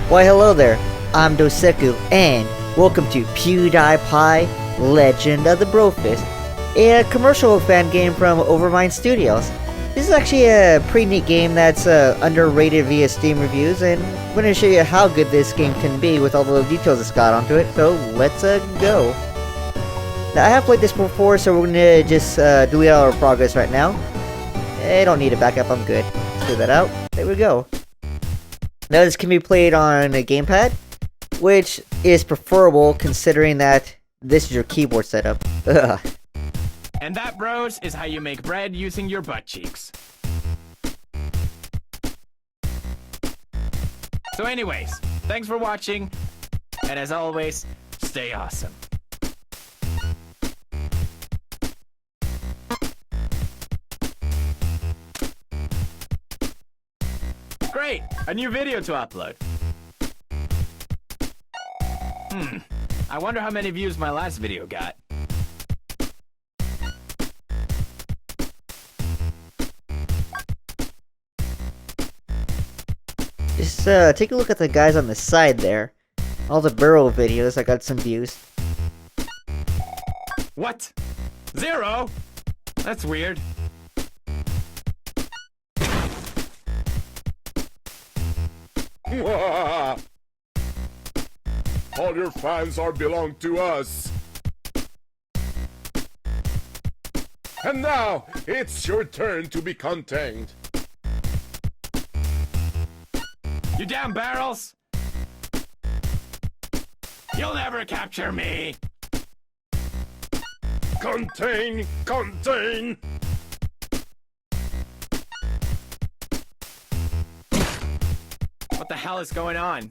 Why hello there, I'm Doseku, and welcome to PewDiePie Legend of the Brofist, a commercial fan game from Overmind Studios. This is actually a pretty neat game that's underrated via Steam reviews, and I'm going to show you how good this game can be with all the details it's got onto it, so let's go. Now, I have played this before, so we're going to just delete all our progress right now. I don't need a backup, I'm good. Let's clear that out. There we go. Now this can be played on a gamepad, which is preferable considering that this is your keyboard setup. Ugh. And that, bros, is how you make bread using your butt cheeks. So anyways, thanks for watching, and as always, stay awesome. Great! A new video to upload. I wonder how many views my last video got. Just take a look at the guys on the side there. All the barrel videos, I got some views. What? 0? That's weird. All your fans are belong to us. And now, it's your turn to be contained. You damn barrels! You'll never capture me! Contain! Contain! What the hell is going on?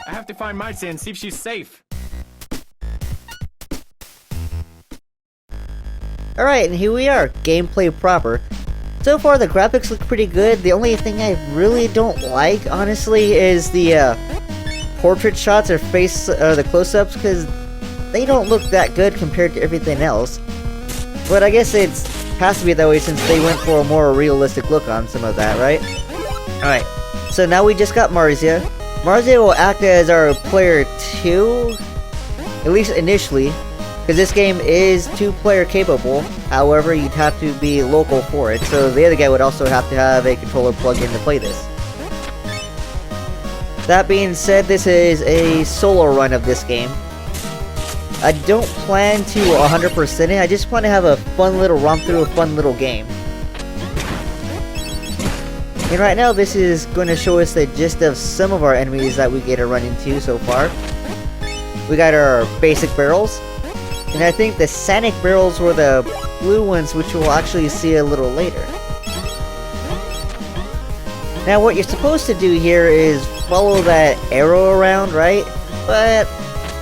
I have to find Marcy and see if she's safe. Alright, and here we are, gameplay proper. So far the graphics look pretty good. The only thing I really don't like, honestly, is the portrait shots or face, the close-ups, because they don't look that good compared to everything else. But I guess it has to be that way since they went for a more realistic look on some of that, right? Alright, so now we just got Marzia. Marzia will act as our player 2, at least initially, because this game is 2-player capable. However, you'd have to be local for it, so the other guy would also have to have a controller plugged in to play this. That being said, this is a solo run of this game. I don't plan to 100% it, I just want to have a fun little romp through a fun little game. And right now, this is going to show us the gist of some of our enemies that we get to run into so far. We got our basic barrels, and I think the Sanic barrels were the blue ones, which we'll actually see a little later. Now, what you're supposed to do here is follow that arrow around, right? But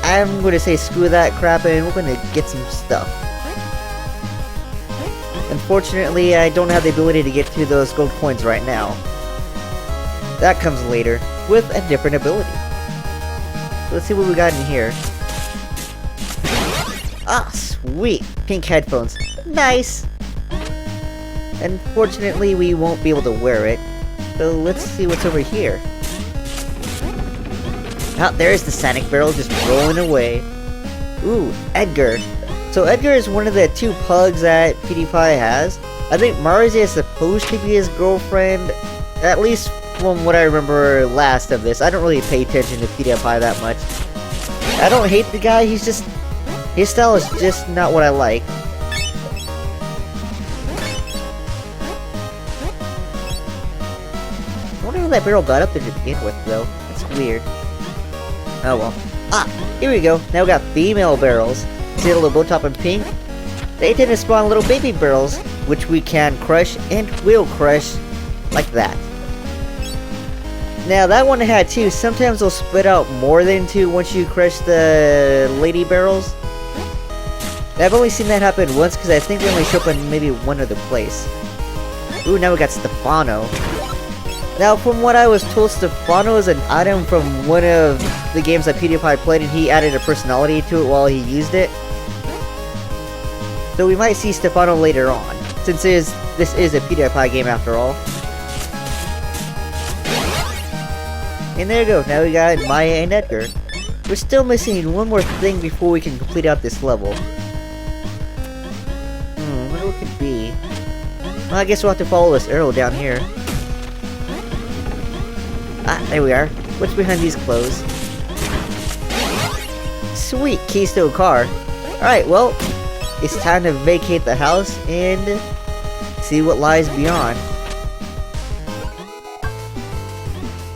I'm going to say screw that crap and we're going to get some stuff. Unfortunately, I don't have the ability to get to those gold coins right now. That comes later, with a different ability. Let's see what we got in here. Ah, sweet! Pink headphones. Nice! Unfortunately, we won't be able to wear it. So let's see what's over here. Ah, there's the Sanic barrel just rolling away. Ooh, Edgar. So Edgar is one of the 2 pugs that PewDiePie has. I think Marzia is supposed to be his girlfriend, at least from what I remember last of this. I don't really pay attention to PewDiePie that much. I don't hate the guy, he's just... his style is just not what I like. I wonder how that barrel got up there to begin with, though. That's weird. Oh well. Ah, here we go. Now we got female barrels. See the little bow top in pink? They tend to spawn little baby barrels, which we can crush and will crush like that. Now that one had 2. Sometimes they'll spit out more than 2 once you crush the lady barrels. I've only seen that happen once because I think they only show up in maybe one other place. Ooh, now we got Stefano. Now, from what I was told, Stefano is an item from one of the games that PewDiePie played, and he added a personality to it while he used it. So we might see Stefano later on, since this is a PewDiePie game after all. And there you go, now we got Maya and Edgar. We're still missing one more thing before we can complete out this level. I wonder what it could be. Well, I guess we'll have to follow this arrow down here. Ah, there we are. What's behind these clothes? Sweet, keys to a car. Alright, well, it's time to vacate the house and see what lies beyond.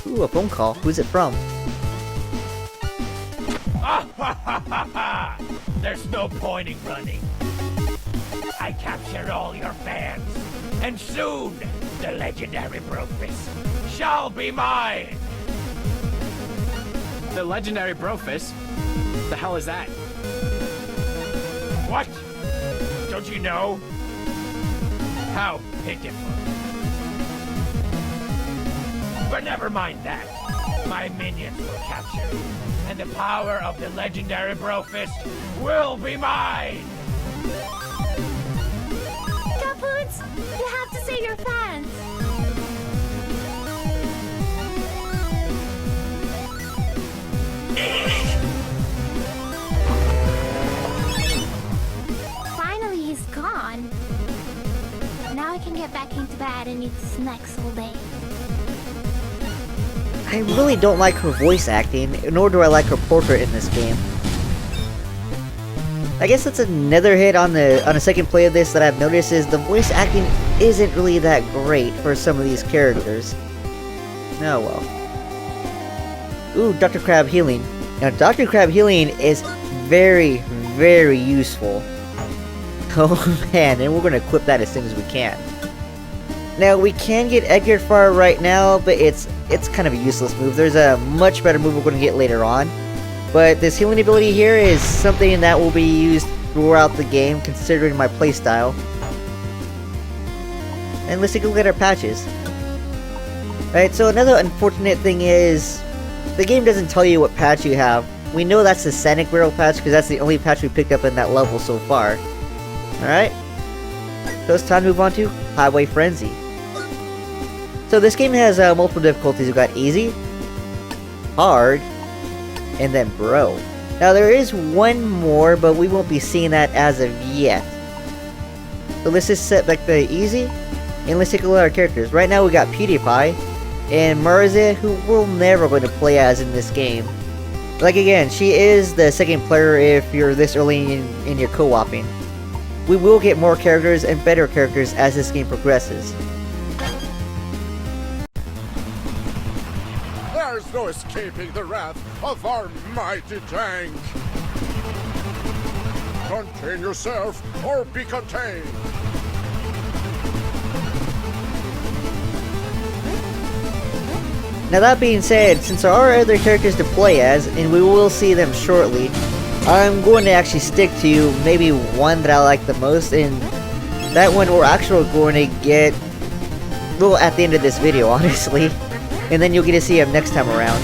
Ooh, a phone call. Who's it from? There's no point in running. I captured all your fans, and soon the legendary Brofist shall be mine. The legendary Brofist? The hell is that? What? Don't you know? How pitiful. But never mind that. My minions will capture you, and the power of the legendary Brofist will be mine! Capoots, you have to save your fans. Finally, he's gone. Now I can get back into bed and eat snacks all day. I really don't like her voice acting, nor do I like her portrait in this game. I guess that's another hit on a second play of this that I've noticed is the voice acting isn't really that great for some of these characters. Oh well. Ooh, Dr. Crab healing. Now Dr. Crab healing is very, very useful. Oh man, and we're gonna equip that as soon as we can. Now we can get Edgar Fire right now, but it's kind of a useless move. There's a much better move we're going to get later on. But this healing ability here is something that will be used throughout the game, considering my playstyle. And let's take a look at our patches. Alright, so another unfortunate thing is, the game doesn't tell you what patch you have. We know that's the Sonic Barrel patch, because that's the only patch we picked up in that level so far. Alright, so it's time to move on to Highway Frenzy. So this game has multiple difficulties. We've got easy, hard, and then bro. Now there is one more, but we won't be seeing that as of yet. So let's just set back the easy, and let's take a look at our characters. Right now we got PewDiePie and Marza, who we're never going to play as in this game. Like again, she is the second player if you're this early in your co-oping. We will get more characters and better characters as this game progresses. There's no escaping the wrath of our mighty tank. Contain yourself or be contained. Now that being said, since there are other characters to play as, and we will see them shortly, I'm going to actually stick to maybe one that I like the most, and that one we're actually going to get, well, at the end of this video, honestly. And then you'll get to see him next time around.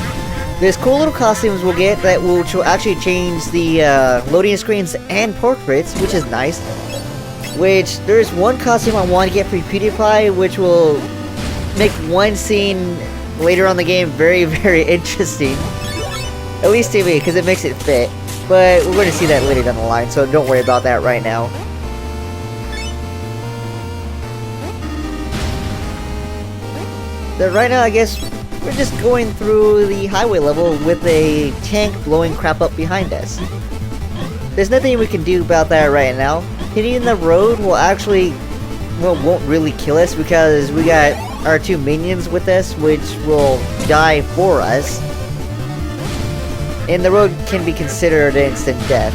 There's cool little costumes we'll get that will actually change the loading screens and portraits, which is nice. Which, there's one costume I want to get for PewDiePie, which will make one scene later on in the game very, very interesting. At least to me, because it makes it fit. But we're going to see that later down the line, so don't worry about that right now. But right now, I guess we're just going through the highway level with a tank blowing crap up behind us. There's nothing we can do about that right now. Hitting the road will actually, well, won't really kill us because we got our two minions with us, which will die for us. And the road can be considered instant death.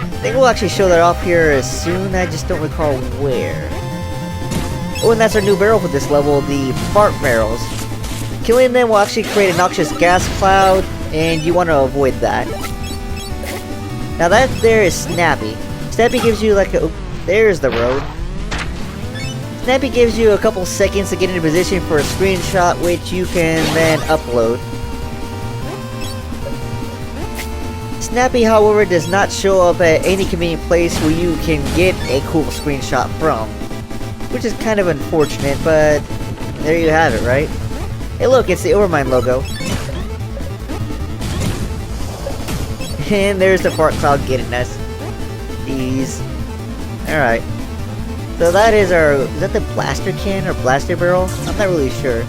I think we'll actually show that off here soon, I just don't recall where. Oh, and that's our new barrel for this level, the fart barrels. Killing them will actually create a noxious gas cloud, and you want to avoid that. Now that there is Snappy. Snappy gives you like a... Oh, there's the road. Snappy gives you a couple seconds to get into position for a screenshot, which you can then upload. Snappy, however, does not show up at any convenient place where you can get a cool screenshot from. Which is kind of unfortunate, but there you have it, right? Hey look, it's the Overmind logo. And there's the fart cloud getting us. Jeez. Alright. So that is is that the blaster can or blaster barrel? I'm not really sure.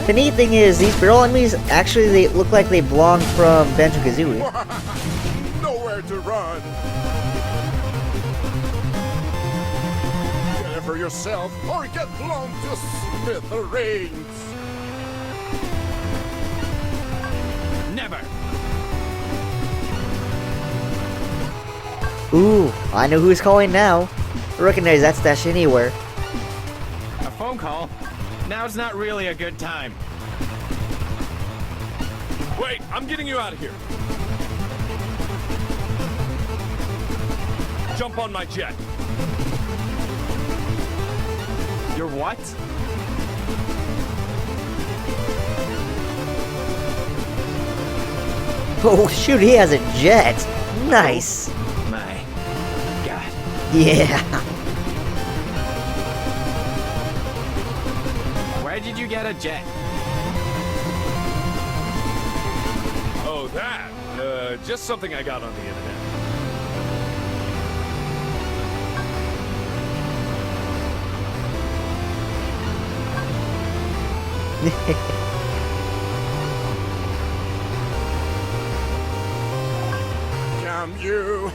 The neat thing is, these barrel enemies, actually they look like they belong from Banjo-Kazooie. Nowhere to run. Get it for yourself or get blown to smithereens. Never. Ooh, I know who's calling now. I recognize that stash anywhere. A phone call? Now's not really a good time. Wait, I'm getting you out of here. Jump on my jet. You're what? Oh shoot, he has a jet. Nice. My God. Yeah. Where did you get a jet? Oh, that? Just something I got on the internet. Damn you!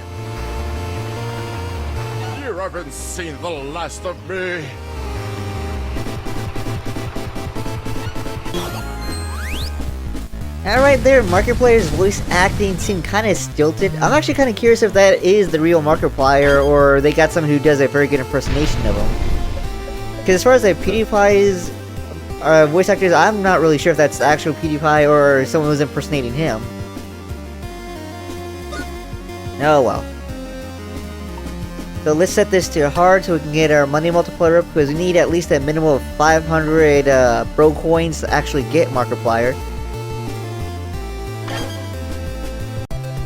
You haven't seen the last of me! Alright there, Markiplier's voice acting seemed kind of stilted. I'm actually kind of curious if that is the real Markiplier, or they got someone who does a very good impersonation of him. Because as far as the PewDiePie's voice actors, I'm not really sure if that's the actual PewDiePie or someone who's impersonating him. Oh well. So let's set this to hard so we can get our money multiplier up, because we need at least a minimum of 500 bro coins to actually get Markiplier.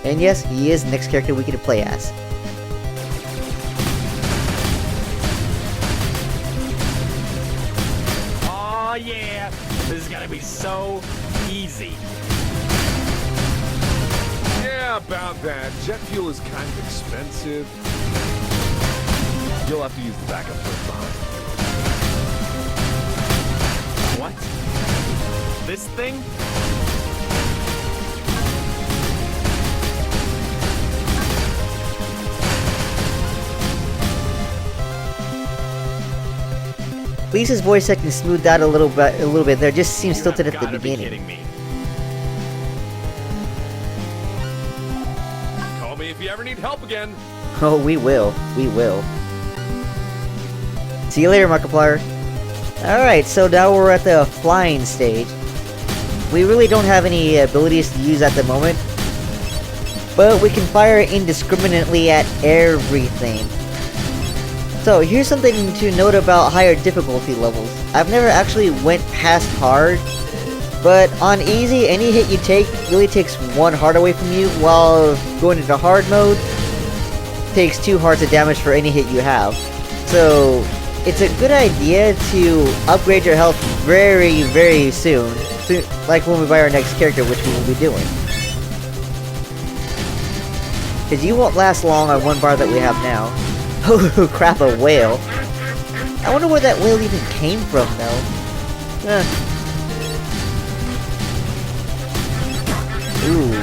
And yes, he is the next character we get to play as. Oh yeah, this is gonna be so easy. Yeah, about that. Jet fuel is kind of expensive. You'll have to use the backup first behind. What? This thing? Lisa's voice acting smoothed out a little bit there. Just seems stilted at the Gotta be beginning. kidding me. Call me if you ever need help again. Oh, we will. We will. See you later, Markiplier. Alright, so now we're at the flying stage. We really don't have any abilities to use at the moment, but we can fire indiscriminately at everything. So here's something to note about higher difficulty levels. I've never actually went past hard, but on easy, any hit you take really takes 1 heart away from you, while going into hard mode takes 2 hearts of damage for any hit you have. So it's a good idea to upgrade your health very, very soon, like when we buy our next character, which we will be doing. Because you won't last long on 1 bar that we have now. Oh crap, a whale. I wonder where that whale even came from, though. Ooh.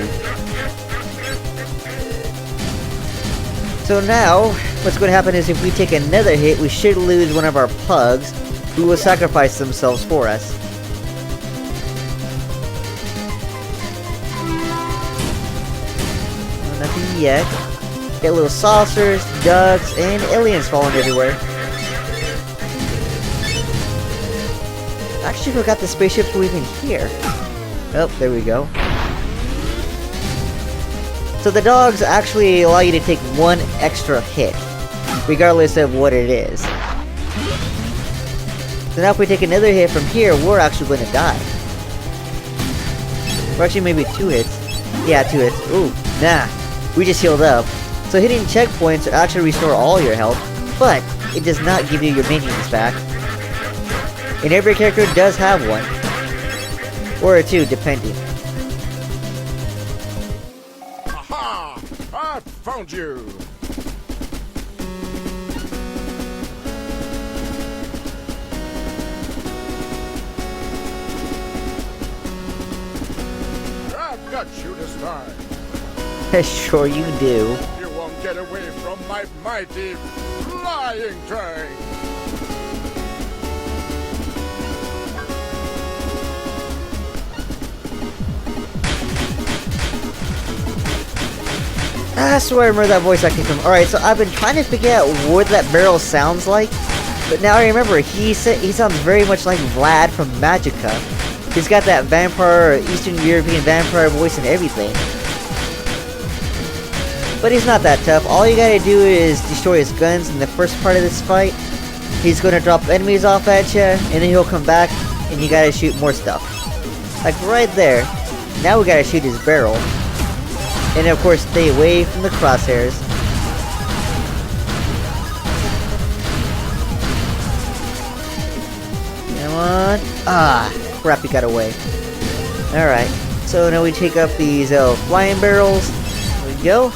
So now, what's going to happen is if we take another hit, we should lose one of our pugs, who will sacrifice themselves for us. Nothing yet. Get little saucers, ducks, and aliens falling everywhere. I actually forgot the spaceships were even here. Oh, there we go. So the dogs actually allow you to take 1 extra hit, regardless of what it is. So now if we take another hit from here, we're actually going to die. Or actually maybe 2 hits. Yeah, 2 hits. Ooh, nah. We just healed up. So hitting checkpoints actually restore all your health, but it does not give you your minions back. And every character does have one. Or two, depending. Aha! I found you! I've got you this time. Sure you do. You won't get away from my mighty flying train. That's where I remember that voice acting from. Alright, so I've been trying to figure out what that barrel sounds like. But now I remember, he sounds very much like Vlad from Magica. He's got that vampire, Eastern European vampire voice and everything. But he's not that tough. All you gotta do is destroy his guns in the first part of this fight. He's gonna drop enemies off at you, and then he'll come back, and you gotta shoot more stuff. Like right there. Now we gotta shoot his barrel. And of course, stay away from the crosshairs. Come on. Ah, crap, he got away. Alright, so now we take up these flying barrels. There we go.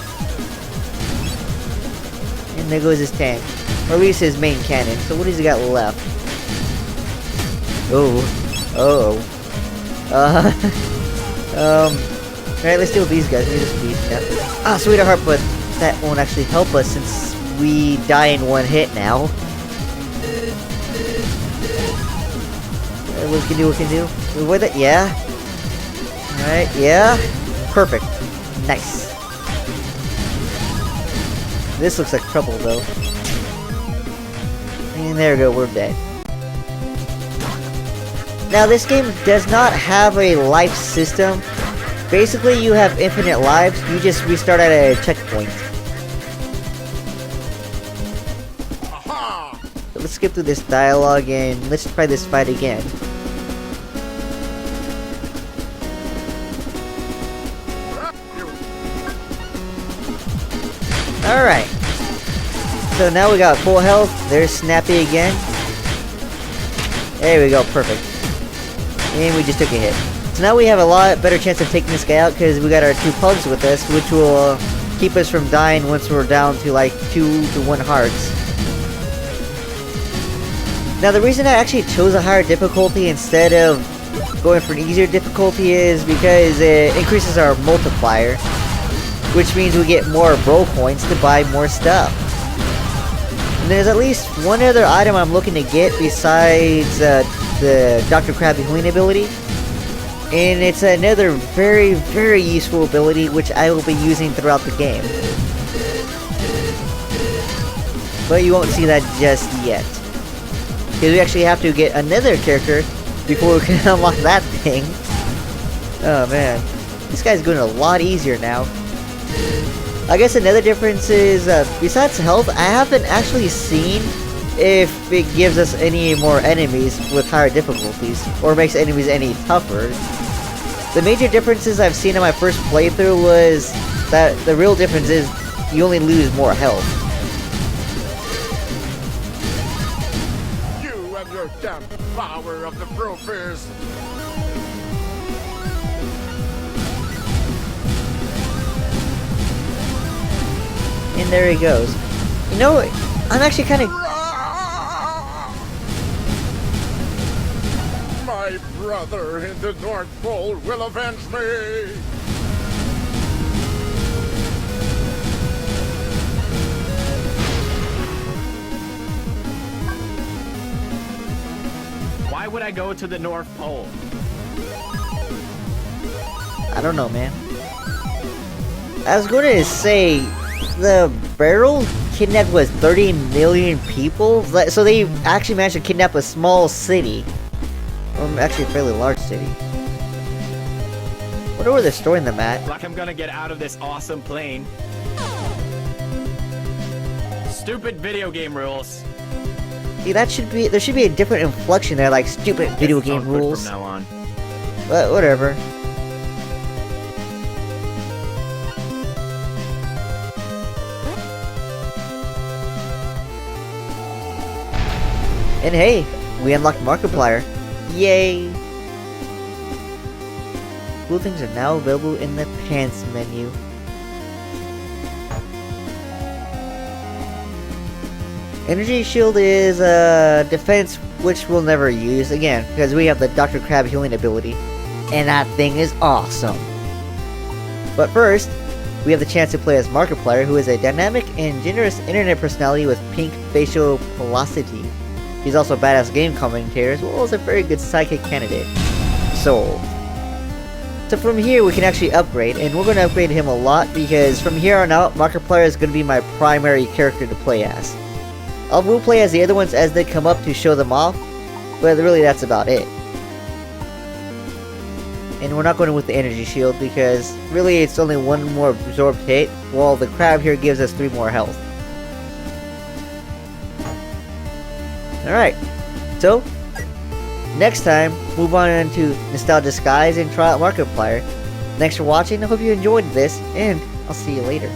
And there goes his tank. Or at least his main cannon. So what has he got left? Oh. Alright, let's deal with these guys. Let me just beat them. Ah, sweetheart, but that won't actually help us since we die in one hit now. What can do? Avoid that? Yeah. Alright, yeah. Perfect. Nice. This looks like trouble, though. And there we go, we're dead. Now, this game does not have a life system. Basically, you have infinite lives, you just restart at a checkpoint. Aha! So let's skip through this dialogue and let's try this fight again. Alright. So now we got full health, there's Snappy again. There we go, perfect. And we just took a hit. So now we have a lot better chance of taking this guy out because we got our two pugs with us, which will keep us from dying once we're down to like 2 to 1 hearts. Now the reason I actually chose a higher difficulty instead of going for an easier difficulty is because it increases our multiplier, which means we get more bro coins to buy more stuff. And there's at least one other item I'm looking to get besides the Dr. Krabby Hoon ability. And it's another very, very useful ability which I will be using throughout the game. But you won't see that just yet. Because we actually have to get another character before we can unlock that thing. Oh man. This guy's going a lot easier now. I guess another difference is, besides health, I haven't actually seen if it gives us any more enemies with higher difficulties, or makes enemies any tougher. The major differences I've seen in my first playthrough was that the real difference is you only lose more health. You and your damn power of the Brofist! And there he goes. You know, I'm actually kind of... My brother in the North Pole will avenge me! Why would I go to the North Pole? I don't know, man. I was going to say, the barrel kidnapped, what, 30 million people? So they actually managed to kidnap a small city. Or actually a fairly large city. Wonder where they're storing them at. Like I'm gonna get out of this awesome plane. Stupid video game rules. See, that should be, there should be a different inflection there, like stupid video game Sounds good rules. From now on. But whatever. And hey, we unlocked Markiplier. Yay! Cool things are now available in the pants menu. Energy Shield is a defense which we'll never use again because we have the Dr. Crab healing ability, and that thing is awesome. But first, we have the chance to play as Markiplier, who is a dynamic and generous internet personality with pink facial velocity. He's also a badass game commentator as well as a very good sidekick candidate. Sold. So from here we can actually upgrade, and we're going to upgrade him a lot because from here on out, Markiplier is going to be my primary character to play as. I will play as the other ones as they come up to show them off, but really that's about it. And we're not going with the energy shield because really it's only one more absorbed hit, while the crab here gives us 3 more health. Alright, so next time, move on into Nostalgia Skies and try out Markiplier. Thanks for watching, I hope you enjoyed this, and I'll see you later.